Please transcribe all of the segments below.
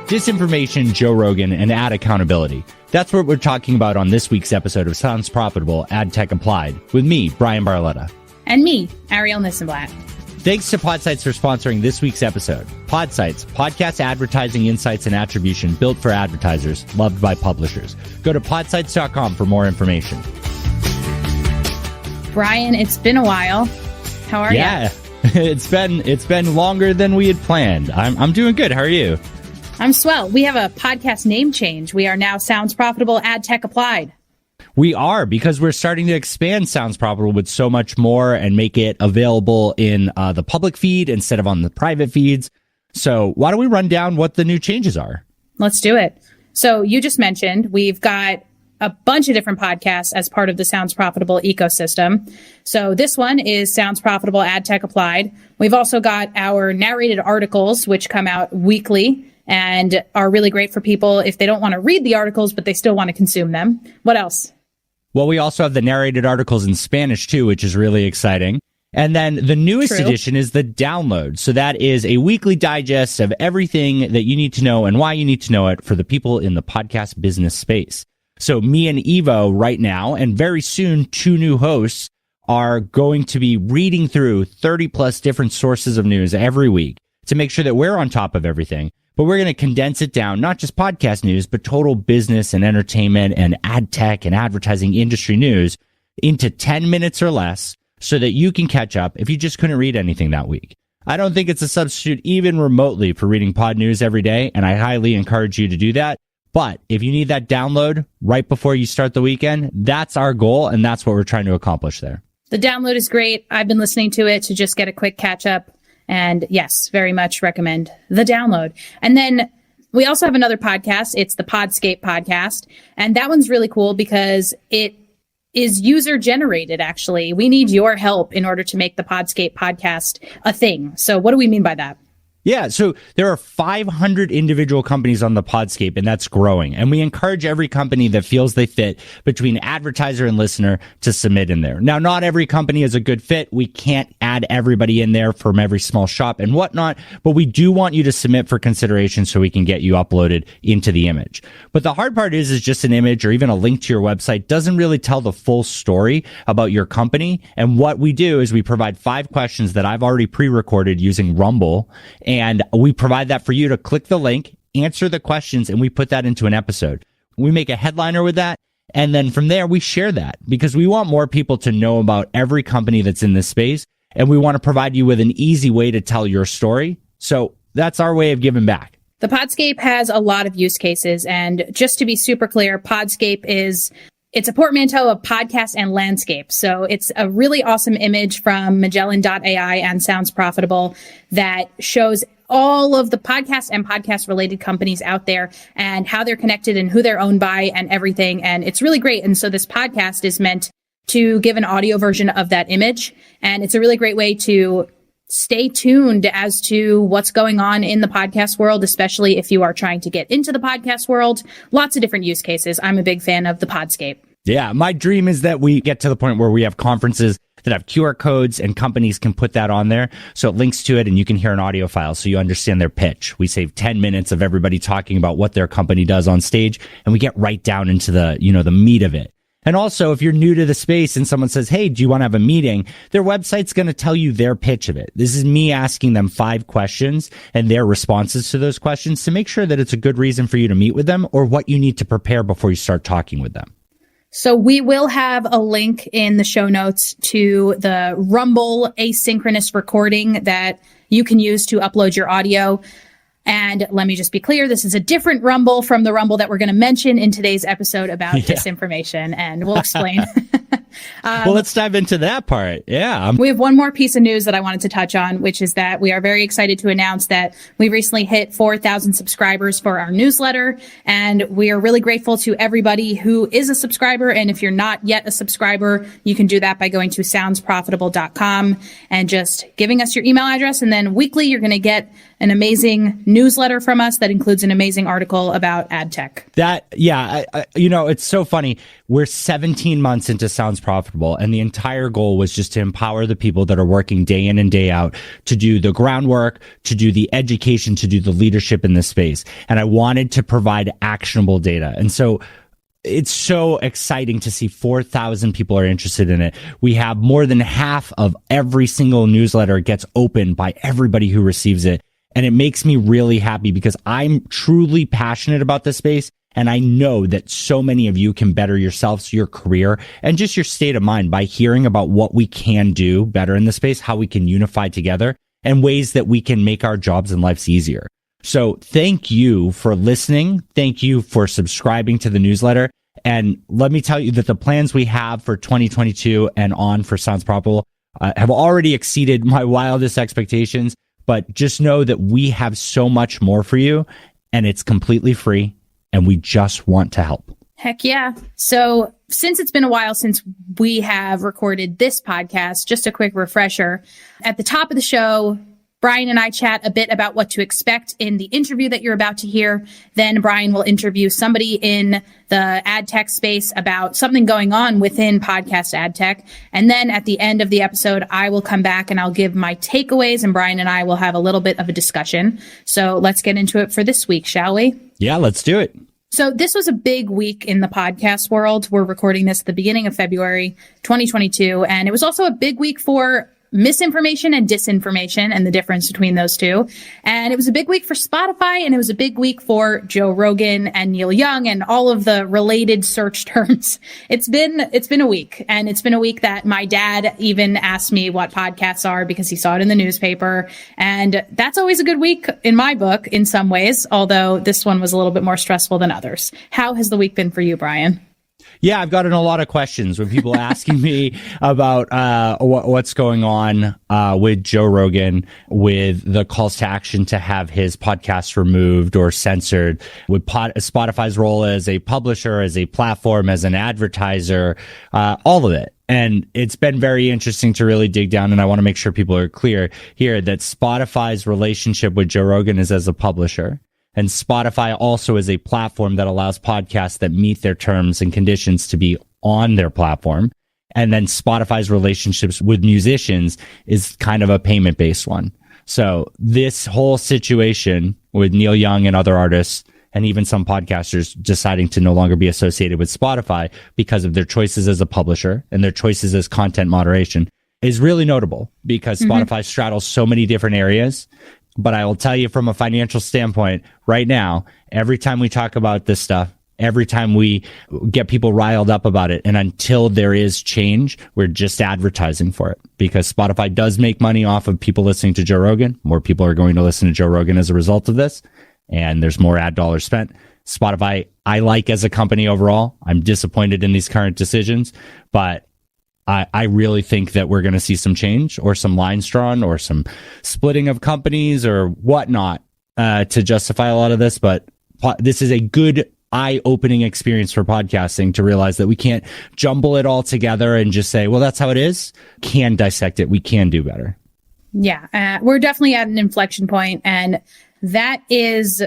Disinformation, Joe Rogan, and ad accountability. That's what we're talking about on this week's episode of Sounds Profitable, Ad Tech Applied, with me, Bryan Barletta. And me, Arielle Nissenblatt. Thanks to Podsights for sponsoring this week's episode. Podsights, podcast advertising insights and attribution built for advertisers, loved by publishers. Go to podsights.com for more information. Bryan, it's been a while. How are you? Yeah, it's been longer than we had planned. I'm doing good. How are you? I'm swell. We have a podcast name change. We are now Sounds Profitable, Ad Tech Applied. We are, because we're starting to expand Sounds Profitable with so much more and make it available in the public feed instead of on the private feeds. So why don't we run down what the new changes are? Let's do it. So you just mentioned we've got a bunch of different podcasts as part of the Sounds Profitable ecosystem. So this one is Sounds Profitable, Ad Tech Applied. We've also got our narrated articles, which come out weekly and are really great for people if they don't want to read the articles, but they still want to consume them. What else? Well, we also have the narrated articles in Spanish, too, which is really exciting. And then the newest edition is the download. So that is a weekly digest of everything that you need to know and why you need to know it for the people in the podcast business space. So me and Evo right now, and very soon, 2 new hosts, are going to be reading through 30 plus different sources of news every week to make sure that we're on top of everything. But we're going to condense it down, not just podcast news, but total business and entertainment and ad tech and advertising industry news into 10 minutes or less so that you can catch up if you just couldn't read anything that week. I don't think it's a substitute even remotely for reading pod news every day, and I highly encourage you to do that. But if you need that download right before you start the weekend, that's our goal, and that's what we're trying to accomplish there. The download is great. I've been listening to it to just get a quick catch up. And yes, very much recommend the download. And then we also have another podcast. It's the Podscape podcast. And that one's really cool because it is user generated, actually. We need your help in order to make the Podscape podcast a thing. So what do we mean by that? Yeah, so there are 500 individual companies on the Podscape, and that's growing. And we encourage every company that feels they fit between advertiser and listener to submit in there. Now, not every company is a good fit. We can't add everybody in there from every small shop and whatnot, but we do want you to submit for consideration so we can get you uploaded into the image. But the hard part is just an image or even a link to your website doesn't really tell the full story about your company. And what we do is we provide 5 questions that I've already pre-recorded using Rumble, and we provide that for you to click the link, answer the questions, and we put that into an episode. We make a headliner with that, and then from there, we share that because we want more people to know about every company that's in this space, and we want to provide you with an easy way to tell your story. So that's our way of giving back. The Podscape has a lot of use cases, and just to be super clear, Podscape it's a portmanteau of podcast and landscape. So it's a really awesome image from Magellan.ai and Sounds Profitable that shows all of the podcast and podcast related companies out there and how they're connected and who they're owned by and everything. And it's really great. And so this podcast is meant to give an audio version of that image. And it's a really great way to stay tuned as to what's going on in the podcast world, especially if you are trying to get into the podcast world. Lots of different use cases. I'm a big fan of the Podscape. Yeah, my dream is that we get to the point where we have conferences that have QR codes and companies can put that on there. So it links to it and you can hear an audio file so you understand their pitch. We save 10 minutes of everybody talking about what their company does on stage and we get right down into the meat of it. And also, if you're new to the space and someone says, hey, do you want to have a meeting? Their website's going to tell you their pitch of it. This is me asking them 5 questions and their responses to those questions to make sure that it's a good reason for you to meet with them or what you need to prepare before you start talking with them. So we will have a link in the show notes to the Rumble asynchronous recording that you can use to upload your audio. And let me just be clear, this is a different Rumble from the Rumble that we're going to mention in today's episode about disinformation, and we'll explain. Well, let's dive into that part. Yeah. We have one more piece of news that I wanted to touch on, which is that we are very excited to announce that we recently hit 4,000 subscribers for our newsletter. And we are really grateful to everybody who is a subscriber. And if you're not yet a subscriber, you can do that by going to soundsprofitable.com and just giving us your email address. And then weekly, you're going to get an amazing newsletter from us that includes an amazing article about ad tech. It's so funny. We're 17 months into Sounds Profitable, and the entire goal was just to empower the people that are working day in and day out to do the groundwork, to do the education, to do the leadership in this space. And I wanted to provide actionable data. And so it's so exciting to see 4,000 people are interested in it. We have more than half of every single newsletter gets opened by everybody who receives it. And it makes me really happy because I'm truly passionate about this space. And I know that so many of you can better yourselves, your career, and just your state of mind by hearing about what we can do better in the space, how we can unify together, and ways that we can make our jobs and lives easier. So thank you for listening. Thank you for subscribing to the newsletter. And let me tell you that the plans we have for 2022 and on for Sounds Profitable have already exceeded my wildest expectations. But just know that we have so much more for you, and it's completely free, and we just want to help. Heck yeah. So since it's been a while since we have recorded this podcast, just a quick refresher. At the top of the show, Bryan and I chat a bit about what to expect in the interview that you're about to hear. Then Bryan will interview somebody in the ad tech space about something going on within podcast ad tech. And then at the end of the episode, I will come back and I'll give my takeaways, and Bryan and I will have a little bit of a discussion. So let's get into it for this week, shall we? Yeah, let's do it. So this was a big week in the podcast world. We're recording this at the beginning of February 2022. And it was also a big week for misinformation and disinformation and the difference between those two. And it was a big week for Spotify, and it was a big week for Joe Rogan and Neil Young and all of the related search terms. It's been a week, and it's been a week that my dad even asked me what podcasts are because he saw it in the newspaper. And that's always a good week in my book in some ways, although this one was a little bit more stressful than others. How has the week been for you, Bryan? Yeah, I've gotten a lot of questions when people asking me about what's going on with Joe Rogan, with the calls to action to have his podcast removed or censored, with Spotify's role as a publisher, as a platform, as an advertiser, all of it. And it's been very interesting to really dig down. And I want to make sure people are clear here that Spotify's relationship with Joe Rogan is as a publisher. And Spotify also is a platform that allows podcasts that meet their terms and conditions to be on their platform. And then Spotify's relationships with musicians is kind of a payment-based one. So this whole situation with Neil Young and other artists, and even some podcasters deciding to no longer be associated with Spotify because of their choices as a publisher and their choices as content moderation, is really notable because Spotify straddles so many different areas. But I will tell you from a financial standpoint right now, every time we talk about this stuff, every time we get people riled up about it, and until there is change, we're just advertising for it because Spotify does make money off of people listening to Joe Rogan. More people are going to listen to Joe Rogan as a result of this, and there's more ad dollars spent. Spotify, I like as a company overall. I'm disappointed in these current decisions, but I really think that we're going to see some change or some lines drawn or some splitting of companies or whatnot to justify a lot of this. But this is a good eye-opening experience for podcasting to realize that we can't jumble it all together and just say, well, that's how it is. Can dissect it. We can do better. Yeah, we're definitely at an inflection point, and that is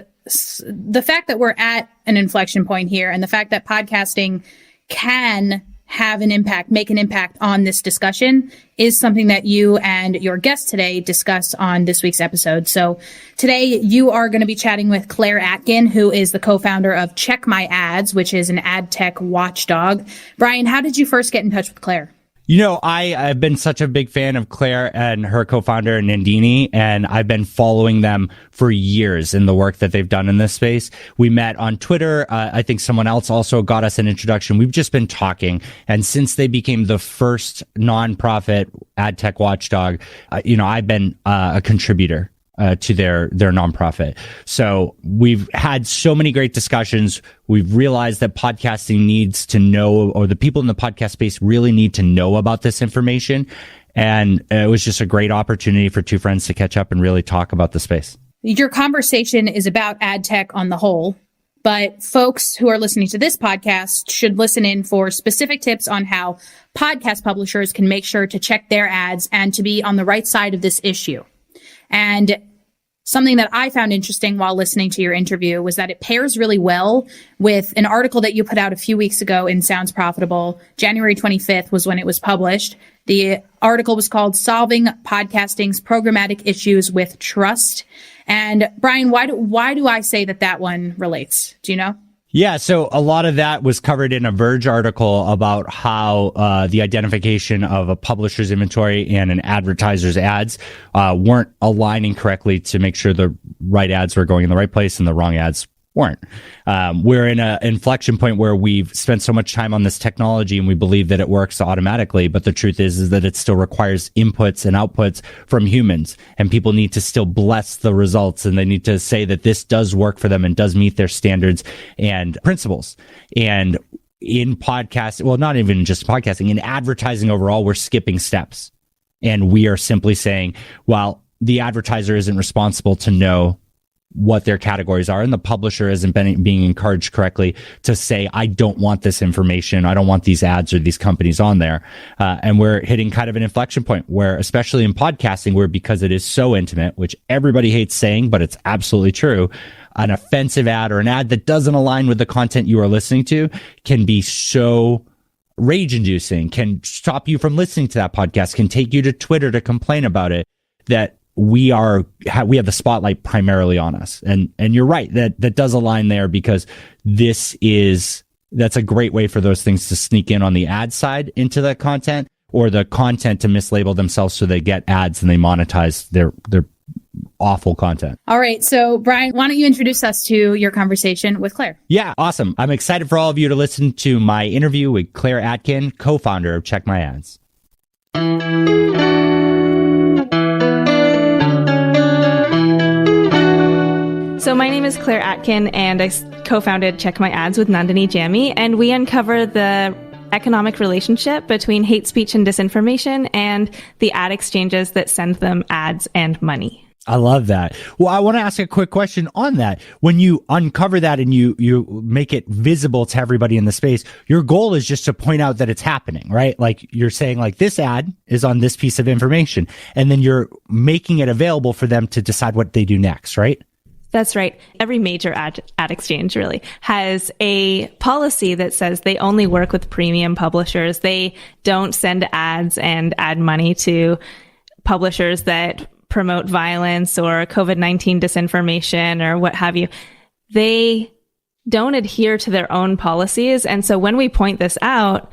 the fact that we're at an inflection point here, and the fact that podcasting can have an impact, make an impact on this discussion is something that you and your guest today discuss on this week's episode. So today you are going to be chatting with Claire Atkin, who is the co-founder of Check My Ads, which is an ad tech watchdog. Bryan, how did you first get in touch with Claire? You know, I've been such a big fan of Claire and her co-founder Nandini, and I've been following them for years in the work that they've done in this space. We met on Twitter. I think someone else also got us an introduction. We've just been talking. And since they became the first nonprofit ad tech watchdog, I've been a contributor to their nonprofit. So we've had so many great discussions. We've realized that podcasting needs to know, or the people in the podcast space really need to know about this information. And it was just a great opportunity for two friends to catch up and really talk about the space. Your conversation is about ad tech on the whole, but folks who are listening to this podcast should listen in for specific tips on how podcast publishers can make sure to check their ads and to be on the right side of this issue. And something that I found interesting while listening to your interview was that it pairs really well with an article that you put out a few weeks ago in Sounds Profitable. January 25th was when it was published. The article was called Solving Podcasting's Programmatic Issues with Trust. And Bryan, why do I say that one relates? Do you know? Yeah, so a lot of that was covered in a Verge article about how the identification of a publisher's inventory and an advertiser's ads weren't aligning correctly to make sure the right ads were going in the right place and the wrong ads weren't. We're in an inflection point where we've spent so much time on this technology and we believe that it works automatically, but the truth is that it still requires inputs and outputs from humans, and people need to still bless the results, and they need to say that this does work for them and does meet their standards and principles. And in podcast, well, not even just podcasting, in advertising overall, we're skipping steps, and we are simply saying, well, the advertiser isn't responsible to know what their categories are, and the publisher isn't being encouraged correctly to say, I don't want this information, I don't want these ads or these companies on there. And we're hitting kind of an inflection point where, especially in podcasting, where because it is so intimate, which everybody hates saying, but it's absolutely true, an offensive ad or an ad that doesn't align with the content you are listening to can be so rage inducing, can stop you from listening to that podcast, can take you to Twitter to complain about it, that we have the spotlight primarily on us. And you're right, that does align there, because that's a great way for those things to sneak in on the ad side into the content, or the content to mislabel themselves so they get ads and they monetize their awful content. All right. So Bryan, why don't you introduce us to your conversation with Claire? Yeah, awesome. I'm excited for all of you to listen to my interview with Claire Atkin, co-founder of Check My Ads. So my name is Claire Atkin, and I co-founded Check My Ads with Nandini Jammy, and we uncover the economic relationship between hate speech and disinformation and the ad exchanges that send them ads and money. I love that. Well, I want to ask a quick question on that. When you uncover that and you make it visible to everybody in the space, your goal is just to point out that it's happening, right? Like you're saying, like, this ad is on this piece of information, and then you're making it available for them to decide what they do next, right? That's right. Every major ad exchange really has a policy that says they only work with premium publishers. They don't send ads and add money to publishers that promote violence or COVID-19 disinformation or what have you. They don't adhere to their own policies. And so when we point this out,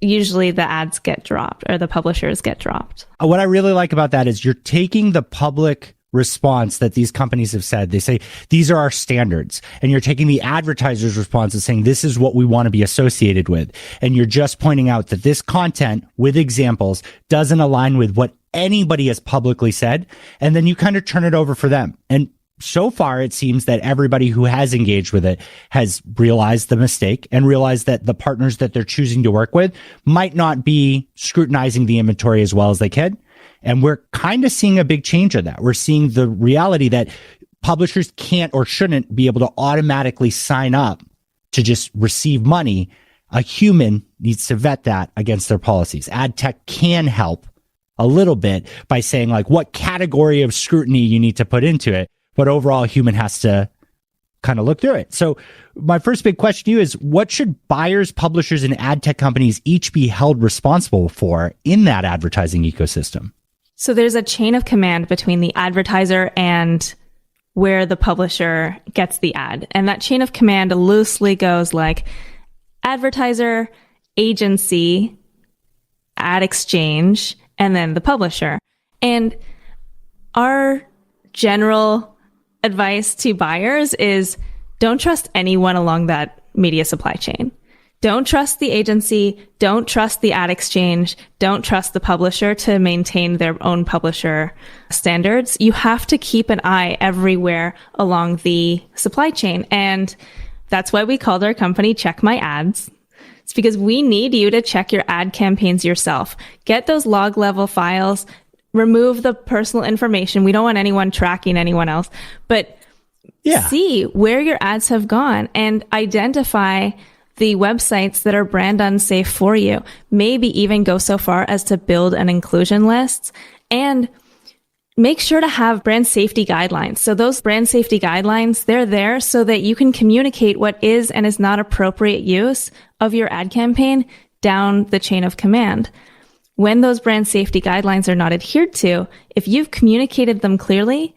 usually the ads get dropped or the publishers get dropped. What I really like about that is you're taking the public response that these companies have said. They say, these are our standards. And you're taking the advertiser's response and saying, this is what we want to be associated with. And you're just pointing out that this content with examples doesn't align with what anybody has publicly said. And then you kind of turn it over for them. And so far, it seems that everybody who has engaged with it has realized the mistake and realized that the partners that they're choosing to work with might not be scrutinizing the inventory as well as they can. And we're kind of seeing a big change of that. We're seeing the reality that publishers can't or shouldn't be able to automatically sign up to just receive money. A human needs to vet that against their policies. Ad tech can help a little bit by saying, like, what category of scrutiny you need to put into it. But overall, a human has to kind of look through it. So my first big question to you is, what should buyers, publishers, and ad tech companies each be held responsible for in that advertising ecosystem? So there's a chain of command between the advertiser and where the publisher gets the ad. And that chain of command loosely goes like advertiser, agency, ad exchange, and then the publisher. And our general advice to buyers is don't trust anyone along that media supply chain. Don't trust the agency. Don't trust the ad exchange. Don't trust the publisher to maintain their own publisher standards. You have to keep an eye everywhere along the supply chain. And that's why we called our company Check My Ads. It's because we need you to check your ad campaigns yourself. Get those log level files, remove the personal information. We don't want anyone tracking anyone else, but see where your ads have gone and identify the websites that are brand unsafe for you. Maybe even go so far as to build an inclusion list. And make sure to have brand safety guidelines. So those brand safety guidelines, they're there so that you can communicate what is and is not appropriate use of your ad campaign down the chain of command. When those brand safety guidelines are not adhered to, if you've communicated them clearly,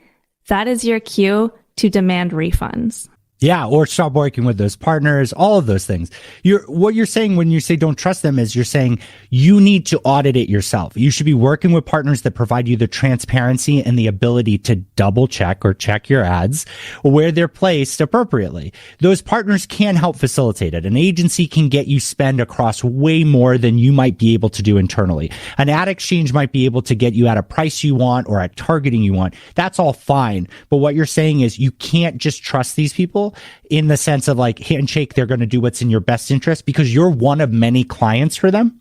that is your cue to demand refunds. Yeah, or stop working with those partners, all of those things. What you're saying when you say don't trust them is you're saying you need to audit it yourself. You should be working with partners that provide you the transparency and the ability to double check or check your ads where they're placed appropriately. Those partners can help facilitate it. An agency can get you spend across way more than you might be able to do internally. An ad exchange might be able to get you at a price you want or at targeting you want. That's all fine. But what you're saying is you can't just trust these people in the sense of like handshake, they're going to do what's in your best interest because you're one of many clients for them.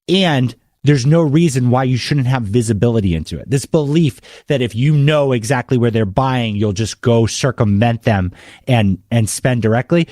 And there's no reason why you shouldn't have visibility into it. This belief that if you know exactly where they're buying, you'll just go circumvent them and spend directly.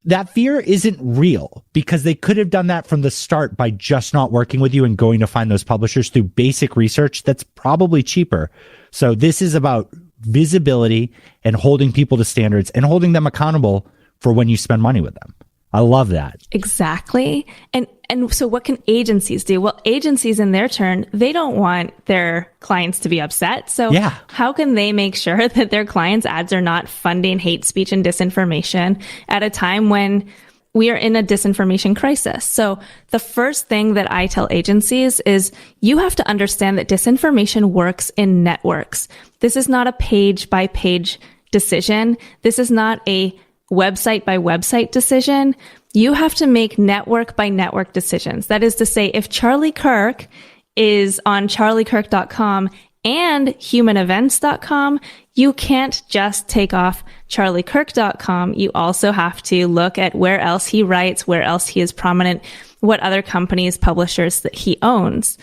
That fear isn't real because they could have done that from the start by just not working with you and going to find those publishers through basic research that's probably cheaper. So this is about visibility and holding people to standards and holding them accountable for when you spend money with them. I love that. Exactly. And so what can agencies do? Well, agencies in their turn, they don't want their clients to be upset. So how can they make sure that their clients' ads are not funding hate speech and disinformation at a time when we are in a disinformation crisis? So the first thing that I tell agencies is you have to understand that disinformation works in networks. This is not a page by page decision. This is not a website by website decision. You have to make network by network decisions. That is to say, if Charlie Kirk is on charliekirk.com and humanevents.com, you can't just take off charliekirk.com. You also have to look at where else he writes, where else he is prominent, what other companies, publishers that he owns.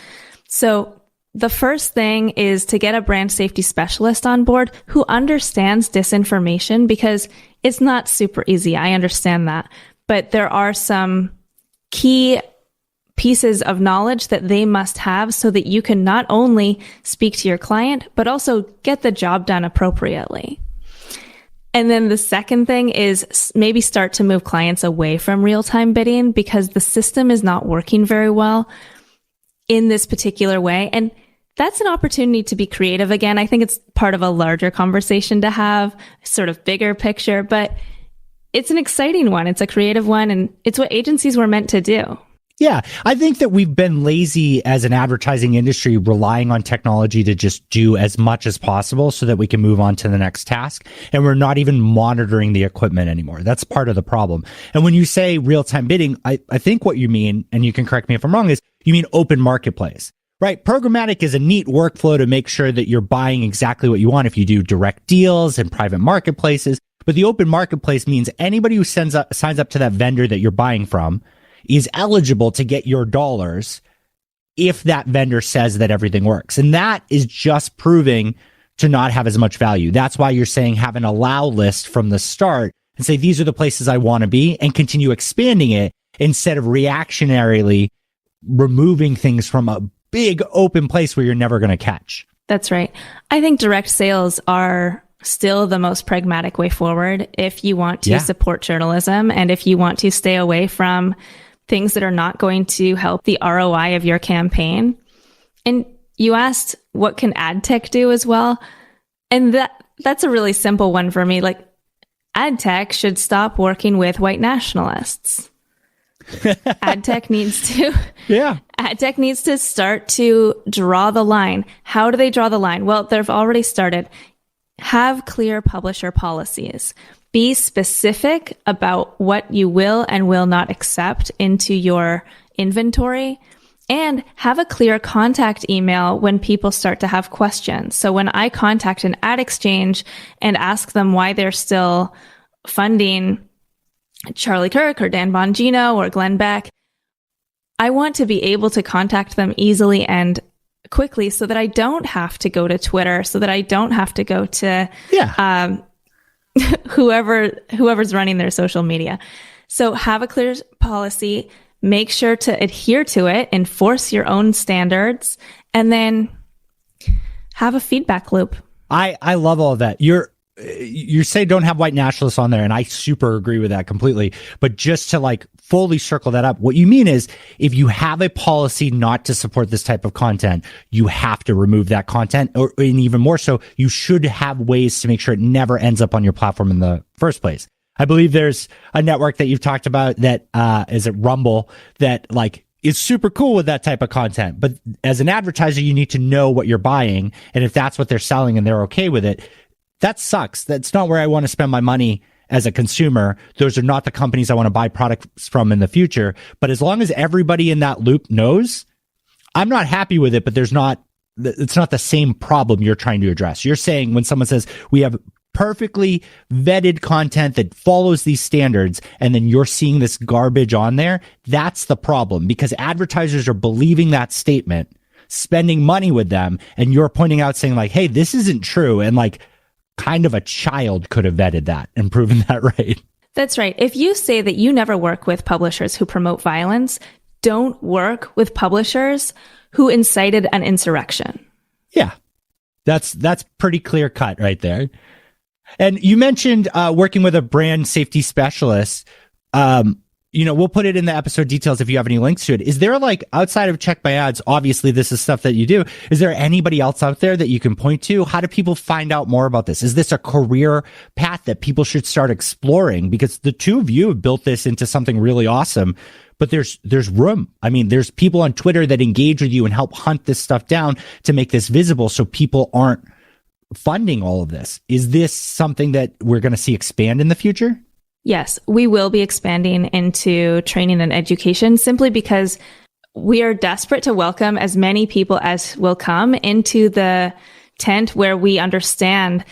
So the first thing is to get a brand safety specialist on board who understands disinformation, because it's not super easy. I understand that. But there are some key pieces of knowledge that they must have so that you can not only speak to your client, but also get the job done appropriately. And then the second thing is maybe start to move clients away from real-time bidding because the system is not working very well in this particular way. And that's an opportunity to be creative again. I think it's part of a larger conversation to have, sort of bigger picture, but it's an exciting one. It's a creative one, and it's what agencies were meant to do. Yeah, I think that we've been lazy as an advertising industry, relying on technology to just do as much as possible so that we can move on to the next task. And we're not even monitoring the equipment anymore. That's part of the problem. And when you say real-time bidding, I think what you mean, and you can correct me if I'm wrong, is you mean open marketplace, right? Programmatic is a neat workflow to make sure that you're buying exactly what you want if you do direct deals and private marketplaces. But the open marketplace means anybody who signs up to that vendor that you're buying from is eligible to get your dollars if that vendor says that everything works. And that is just proving to not have as much value. That's why you're saying have an allow list from the start and say, these are the places I want to be, and continue expanding it instead of reactionarily removing things from a big open place where you're never going to catch. That's right. I think direct sales are still the most pragmatic way forward if you want to support journalism and if you want to stay away from things that are not going to help the ROI of your campaign. And you asked, what can ad tech do as well? And that's a really simple one for me. Like, ad tech should stop working with white nationalists. Ad tech needs to start to draw the line. How do they draw the line? Well, they've already started. Have clear publisher policies. Be specific about what you will and will not accept into your inventory, and have a clear contact email when people start to have questions. So when I contact an ad exchange and ask them why they're still funding Charlie Kirk or Dan Bongino or Glenn Beck, I want to be able to contact them easily and quickly so that I don't have to go to Twitter, so that I don't have to go to whoever's running their social media. So have a clear policy, make sure to adhere to it, enforce your own standards, and then have a feedback loop. I love all of that. You say don't have white nationalists on there, and I super agree with that completely. But just to like fully circle that up, what you mean is if you have a policy not to support this type of content, you have to remove that content, and even more so, you should have ways to make sure it never ends up on your platform in the first place. I believe there's a network that you've talked about that is it Rumble that like is super cool with that type of content. But as an advertiser, you need to know what you're buying, and if that's what they're selling and they're okay with it, that sucks. That's not where I want to spend my money as a consumer. Those are not the companies I want to buy products from in the future. But as long as everybody in that loop knows, I'm not happy with it, but it's not the same problem you're trying to address. You're saying when someone says we have perfectly vetted content that follows these standards, and then you're seeing this garbage on there, that's the problem, because advertisers are believing that statement, spending money with them, and you're pointing out saying like, hey, this isn't true. And like, kind of a child could have vetted that and proven that right. That's right. If you say that you never work with publishers who promote violence, don't work with publishers who incited an insurrection. Yeah. That's pretty clear cut right there. And you mentioned working with a brand safety specialist. We'll put it in the episode details if you have any links to it. Is there like, outside of Check My Ads, obviously this is stuff that you do, is there anybody else out there that you can point to? How do people find out more about this? Is this a career path that people should start exploring? Because the two of you have built this into something really awesome, but there's room. I mean, there's people on Twitter that engage with you and help hunt this stuff down to make this visible so people aren't funding all of this. Is this something that we're going to see expand in the future? Yes, we will be expanding into training and education simply because we are desperate to welcome as many people as will come into the tent where we understand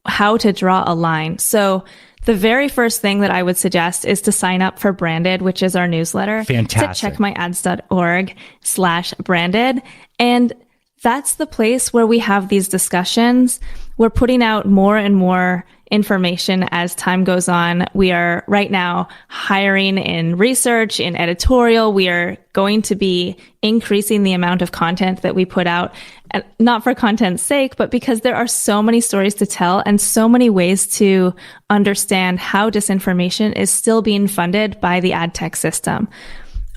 how to draw a line. So the very first thing that I would suggest is to sign up for Branded, which is our newsletter. Fantastic. To checkmyads.org/branded. And that's the place where we have these discussions. We're putting out more and more information as time goes on. We are right now hiring in research, in editorial. We are going to be increasing the amount of content that we put out, and not for content's sake, but because there are so many stories to tell and so many ways to understand how disinformation is still being funded by the ad tech system.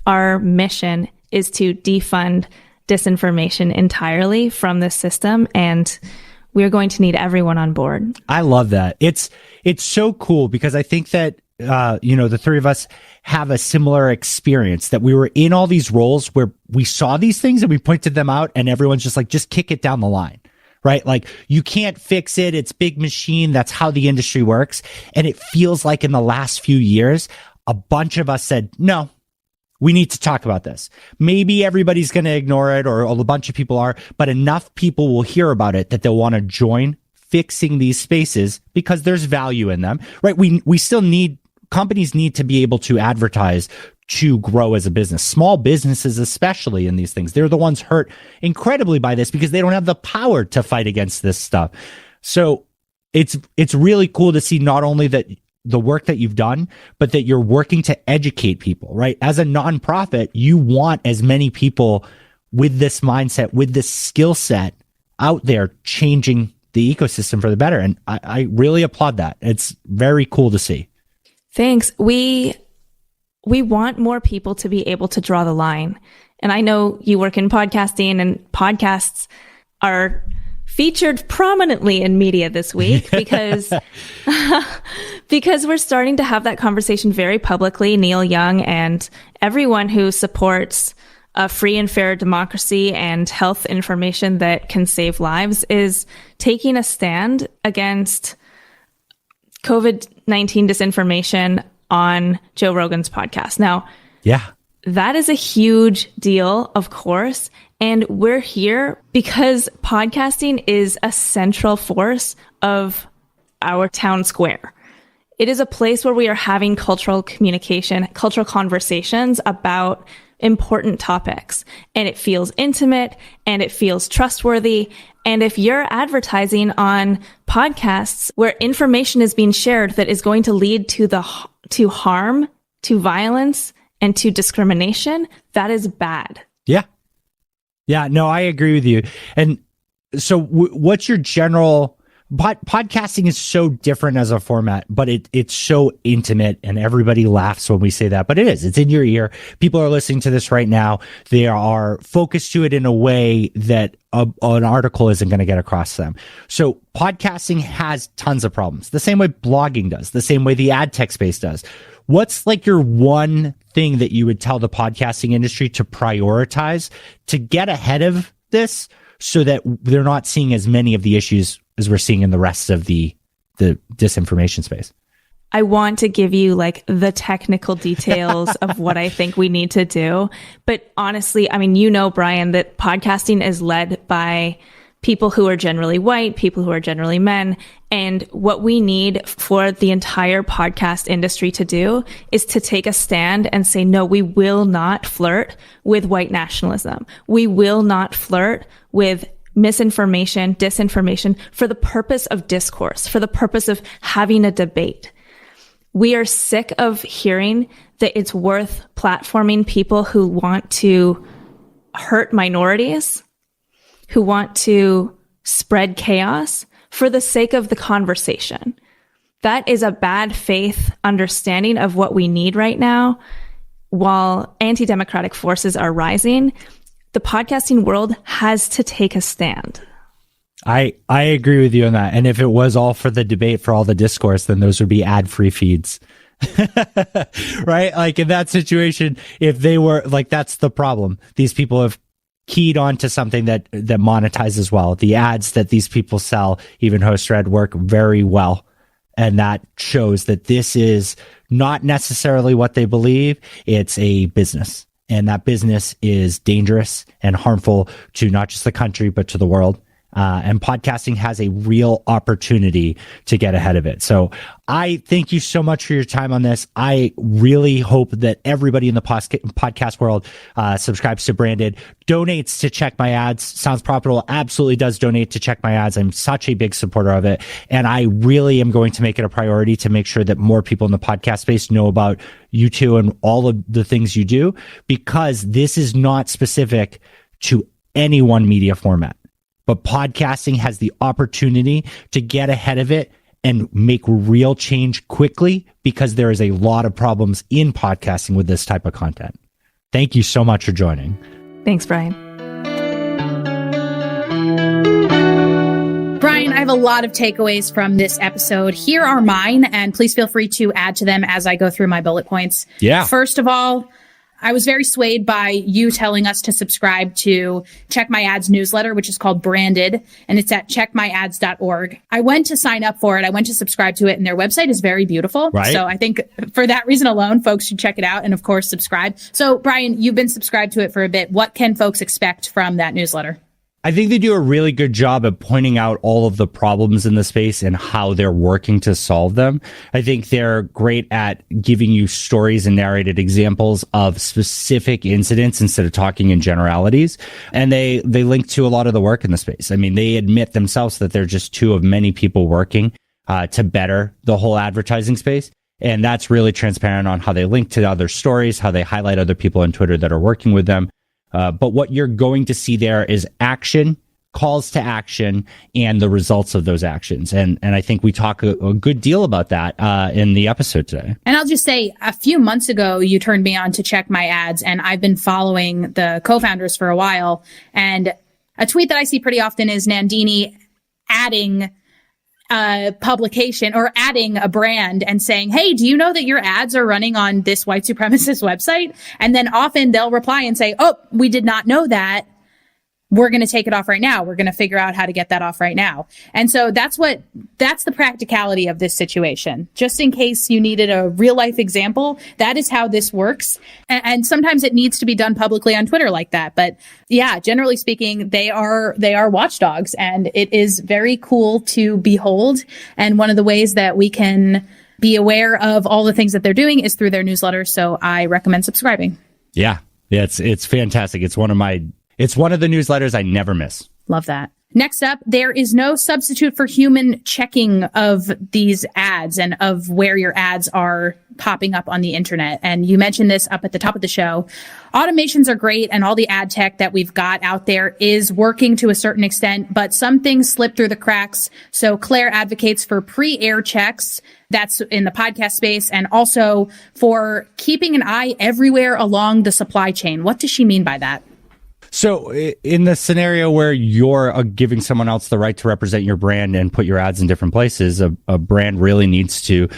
Our mission is to defund disinformation entirely from this system, and we're going to need everyone on board. I love that. It's so cool because I think that, the three of us have a similar experience, that we were in all these roles where we saw these things and we pointed them out and everyone's just like, just kick it down the line, right? Like, you can't fix it. It's big machine. That's how the industry works. And it feels like in the last few years, a bunch of us said, no, we need to talk about this. Maybe everybody's going to ignore it, or a bunch of people are, but enough people will hear about it that they'll want to join fixing these spaces because there's value in them, right? We still need, companies need to be able to advertise to grow as a business. Small businesses, especially in these things, they're the ones hurt incredibly by this because they don't have the power to fight against this stuff. So it's really cool to see not only that the work that you've done, but that you're working to educate people, right? As a nonprofit, you want as many people with this mindset, with this skill set out there changing the ecosystem for the better. And I really applaud that. It's very cool to see. Thanks. We want more people to be able to draw the line. And I know you work in podcasting, and podcasts are featured prominently in media this week because we're starting to have that conversation very publicly. Neil Young and everyone who supports a free and fair democracy and health information that can save lives is taking a stand against COVID-19 disinformation on Joe Rogan's podcast. Now, that is a huge deal, of course. And we're here because podcasting is a central force of our town square. It is a place where we are having cultural communication, cultural conversations about important topics. And it feels intimate and it feels trustworthy. And if you're advertising on podcasts where information is being shared that is going to lead to harm, to violence, and to discrimination, that is bad. Yeah, no, I agree with you. And So what's your general podcasting is so different as a format, but it's so intimate and everybody laughs when we say that, but it's in your ear. People are listening to this right now. They are focused to it in a way that an article isn't going to get across to them. So podcasting has tons of problems, the same way blogging does, the same way the ad tech space does. What's like your one thing that you would tell the podcasting industry to prioritize to get ahead of this so that they're not seeing as many of the issues as we're seeing in the rest of the disinformation space? I want to give you like the technical details of what I think we need to do. But honestly, I mean, Bryan, that podcasting is led by people who are generally white, people who are generally men. And what we need for the entire podcast industry to do is to take a stand and say, no, we will not flirt with white nationalism. We will not flirt with misinformation, disinformation for the purpose of discourse, for the purpose of having a debate. We are sick of hearing that it's worth platforming people who want to hurt minorities, who want to spread chaos for the sake of the conversation. That is a bad faith understanding of what we need right now. While anti-democratic forces are rising, the podcasting world has to take a stand. I agree with you on that. And if it was all for the debate, for all the discourse, then those would be ad-free feeds. Right? Like in that situation, if they were like, that's the problem. These people have keyed onto something that monetizes well. The ads that these people sell, even HostRed, work very well. And that shows that this is not necessarily what they believe. It's a business. And that business is dangerous and harmful to not just the country, but to the world. And podcasting has a real opportunity to get ahead of it. So I thank you so much for your time on this. I really hope that everybody in the podcast world subscribes to Branded, donates to Check My Ads. Sounds Profitable absolutely does donate to Check My Ads. I'm such a big supporter of it. And I really am going to make it a priority to make sure that more people in the podcast space know about you two and all of the things you do, because this is not specific to any one media format. But podcasting has the opportunity to get ahead of it and make real change quickly, because there is a lot of problems in podcasting with this type of content. Thank you so much for joining. Thanks, Bryan. Bryan, I have a lot of takeaways from this episode. Here are mine, and please feel free to add to them as I go through my bullet points. Yeah. First of all, I was very swayed by you telling us to subscribe to Check My Ads newsletter, which is called Branded, and it's at checkmyads.org. I went to sign up for it. I went to subscribe to it, and their website is very beautiful. Right. So I think for that reason alone, folks should check it out and, of course, subscribe. So, Bryan, you've been subscribed to it for a bit. What can folks expect from that newsletter? I think they do a really good job of pointing out all of the problems in the space and how they're working to solve them. I think they're great at giving you stories and narrated examples of specific incidents instead of talking in generalities. And they link to a lot of the work in the space. I mean, they admit themselves that they're just two of many people working to better the whole advertising space. And that's really transparent on how they link to other stories, how they highlight other people on Twitter that are working with them. But what you're going to see there is action, calls to action, and the results of those actions. And I think we talk a good deal about that in the episode today. And I'll just say, a few months ago, you turned me on to Check My Ads, and I've been following the co-founders for a while. And a tweet that I see pretty often is Nandini adding a publication or adding a brand and saying, hey, do you know that your ads are running on this white supremacist website? And then often they'll reply and say, oh, we did not know that. We're going to take it off right now. We're going to figure out how to get that off right now. And so that's the practicality of this situation. Just in case you needed a real life example, that is how this works. And sometimes it needs to be done publicly on Twitter like that. But yeah, generally speaking, they are watchdogs, and it is very cool to behold. And one of the ways that we can be aware of all the things that they're doing is through their newsletter. So I recommend subscribing. Yeah, it's fantastic. It's one of the newsletters I never miss. Love that. Next up, there is no substitute for human checking of these ads and of where your ads are popping up on the internet. And you mentioned this up at the top of the show. Automations are great, and all the ad tech that we've got out there is working to a certain extent, but some things slip through the cracks. So Claire advocates for pre-air checks. That's in the podcast space, and also for keeping an eye everywhere along the supply chain. What does she mean by that? So in the scenario where you're giving someone else the right to represent your brand and put your ads in different places, a brand really needs to,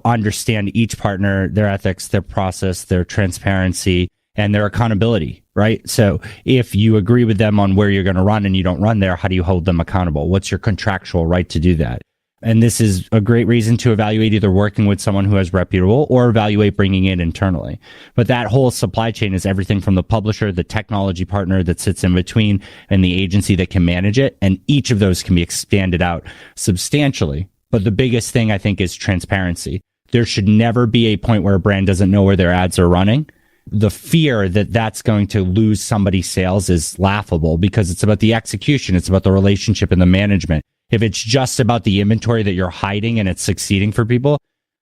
understand each partner, their ethics, their process, their transparency, and their accountability, right? So if you agree with them on where you're going to run and you don't run there, how do you hold them accountable? What's your contractual right to do that? And this is a great reason to evaluate either working with someone who is reputable or evaluate bringing it internally. But that whole supply chain is everything from the publisher, the technology partner that sits in between, and the agency that can manage it. And each of those can be expanded out substantially. But the biggest thing, I think, is transparency. There should never be a point where a brand doesn't know where their ads are running. The fear that that's going to lose somebody's sales is laughable, because it's about the execution. It's about the relationship and the management. If it's just about the inventory that you're hiding and it's succeeding for people,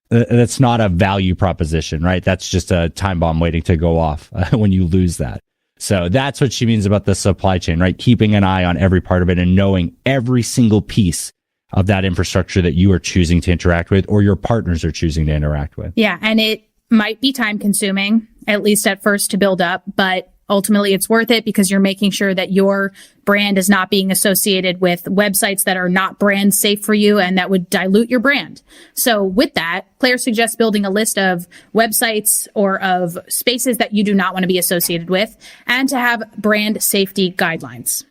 that's not a value proposition, right? That's just a time bomb waiting to go off when you lose that. So that's what she means about the supply chain, right? Keeping an eye on every part of it and knowing every single piece of that infrastructure that you are choosing to interact with or your partners are choosing to interact with. Yeah, and it might be time consuming, at least at first, to build up, but ultimately it's worth it because you're making sure that your brand is not being associated with websites that are not brand safe for you and that would dilute your brand. So with that, Claire suggests building a list of websites or of spaces that you do not want to be associated with, and to have brand safety guidelines.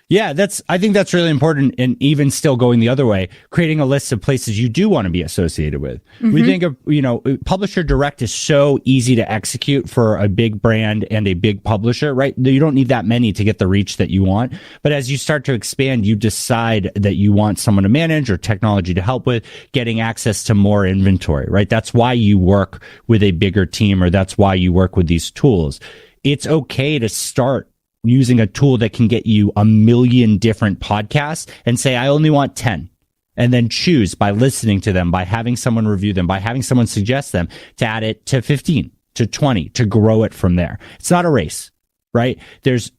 Yeah, I think that's really important. And even still going the other way, creating a list of places you do want to be associated with. Mm-hmm. We think of, Publisher Direct is so easy to execute for a big brand and a big publisher, right? You don't need that many to get the reach that you want. But as you start to expand, you decide that you want someone to manage or technology to help with getting access to more inventory, right? That's why you work with a bigger team, or that's why you work with these tools. It's okay to start using a tool that can get you 1 million different podcasts and say, I only want 10. And then choose by listening to them, by having someone review them, by having someone suggest them, to add it to 15, to 20, to grow it from there. It's not a race, right? There's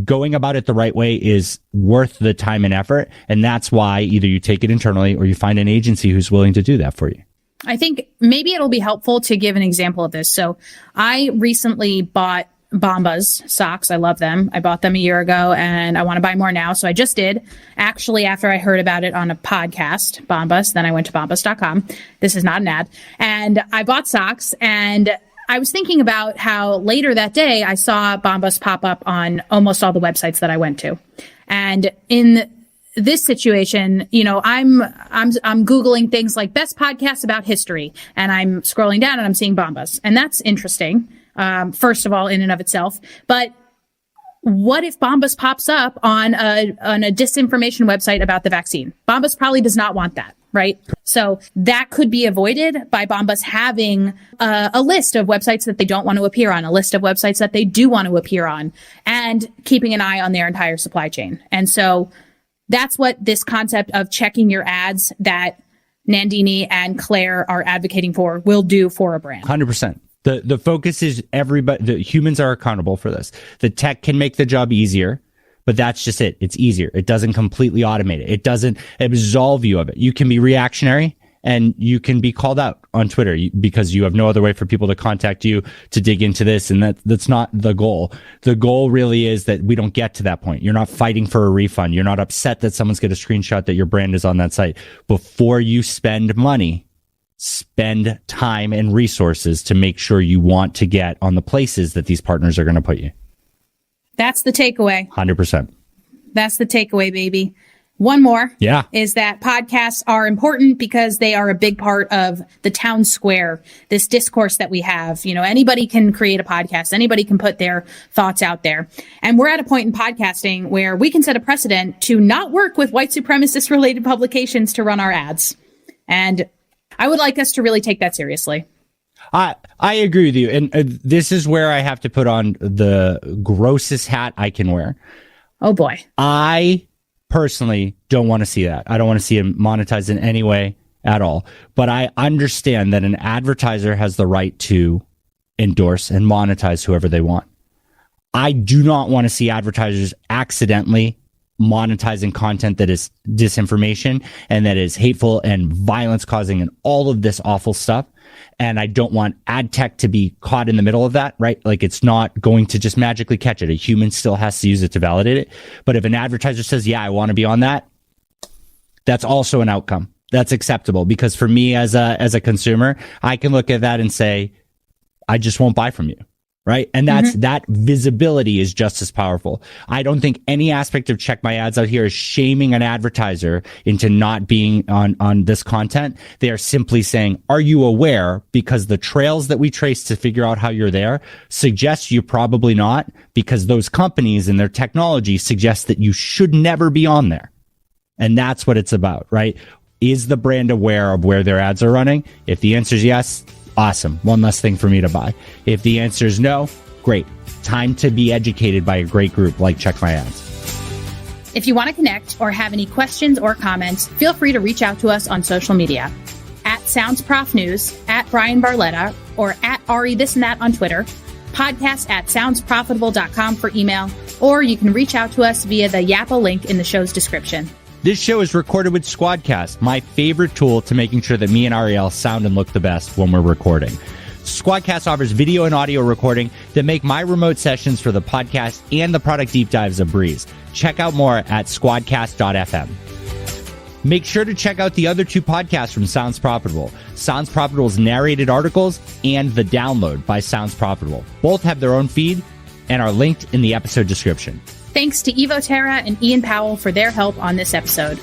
going about it the right way is worth the time and effort. And that's why either you take it internally or you find an agency who's willing to do that for you. I think maybe it'll be helpful to give an example of this. So I recently bought Bombas socks. I love them. I bought them a year ago and I want to buy more now. So I just did, actually, after I heard about it on a podcast, Bombas. Then I went to bombas.com. This is not an ad. And I bought socks, and I was thinking about how later that day I saw Bombas pop up on almost all the websites that I went to. And in this situation, I'm Googling things like best podcasts about history, and I'm scrolling down and I'm seeing Bombas, and that's interesting. First of all, in and of itself, but what if Bombas pops up on a disinformation website about the vaccine? Bombas probably does not want that, right? So that could be avoided by Bombas having a list of websites that they don't want to appear on, a list of websites that they do want to appear on, and keeping an eye on their entire supply chain. And so that's what this concept of checking your ads that Nandini and Claire are advocating for will do for a brand. 100%. The focus is everybody, the humans are accountable for this. The tech can make the job easier, but that's just it. It's easier. It doesn't completely automate it. It doesn't absolve you of it. You can be reactionary and you can be called out on Twitter because you have no other way for people to contact you to dig into this. And that's not the goal. The goal really is that we don't get to that point. You're not fighting for a refund. You're not upset that someone's got a screenshot that your brand is on that site. Before you spend money, spend time and resources to make sure you want to get on the places that these partners are going to put you. That's the takeaway. 100%. That's the takeaway, baby. One more is that podcasts are important because they are a big part of the town square, this discourse that we have. Anybody can create a podcast. Anybody can put their thoughts out there. And we're at a point in podcasting where we can set a precedent to not work with white supremacist related publications to run our ads. And I would like us to really take that seriously. I agree with you. And this is where I have to put on the grossest hat I can wear. Oh, boy. I personally don't want to see that. I don't want to see it monetized in any way. at all. But I understand that an advertiser has the right to endorse and monetize whoever they want. I do not want to see advertisers accidentally monetizing content that is disinformation and that is hateful and violence causing and all of this awful stuff. And I don't want ad tech to be caught in the middle of that, right? Like, it's not going to just magically catch it. A human still has to use it to validate it. But if an advertiser says, yeah, I want to be on that, that's also an outcome. That's acceptable, because for me as a consumer, I can look at that and say, I just won't buy from you. Right. And that visibility is just as powerful. I don't think any aspect of Check My Ads out here is shaming an advertiser into not being on this content. They are simply saying, are you aware? Because the trails that we trace to figure out how you're there suggest you're probably not, because those companies and their technology suggest that you should never be on there. And that's what it's about, right? Is the brand aware of where their ads are running? If the answer is yes, awesome. One less thing for me to buy. If the answer is no, great. Time to be educated by a great group like Check My Ads. If you want to connect or have any questions or comments, feel free to reach out to us on social media. At SoundsProfNews, at Bryan Barletta, or at Ari This and That on Twitter, podcast@soundsprofitable.com for email, or you can reach out to us via the Yappa link in the show's description. This show is recorded with Squadcast, my favorite tool to making sure that me and Arielle sound and look the best when we're recording. Squadcast offers video and audio recording that make my remote sessions for the podcast and the product deep dives a breeze. Check out more at squadcast.fm. Make sure to check out the other two podcasts from Sounds Profitable, Sounds Profitable's narrated articles and The Download by Sounds Profitable. Both have their own feed and are linked in the episode description. Thanks to Terra and Ian Powell for their help on this episode.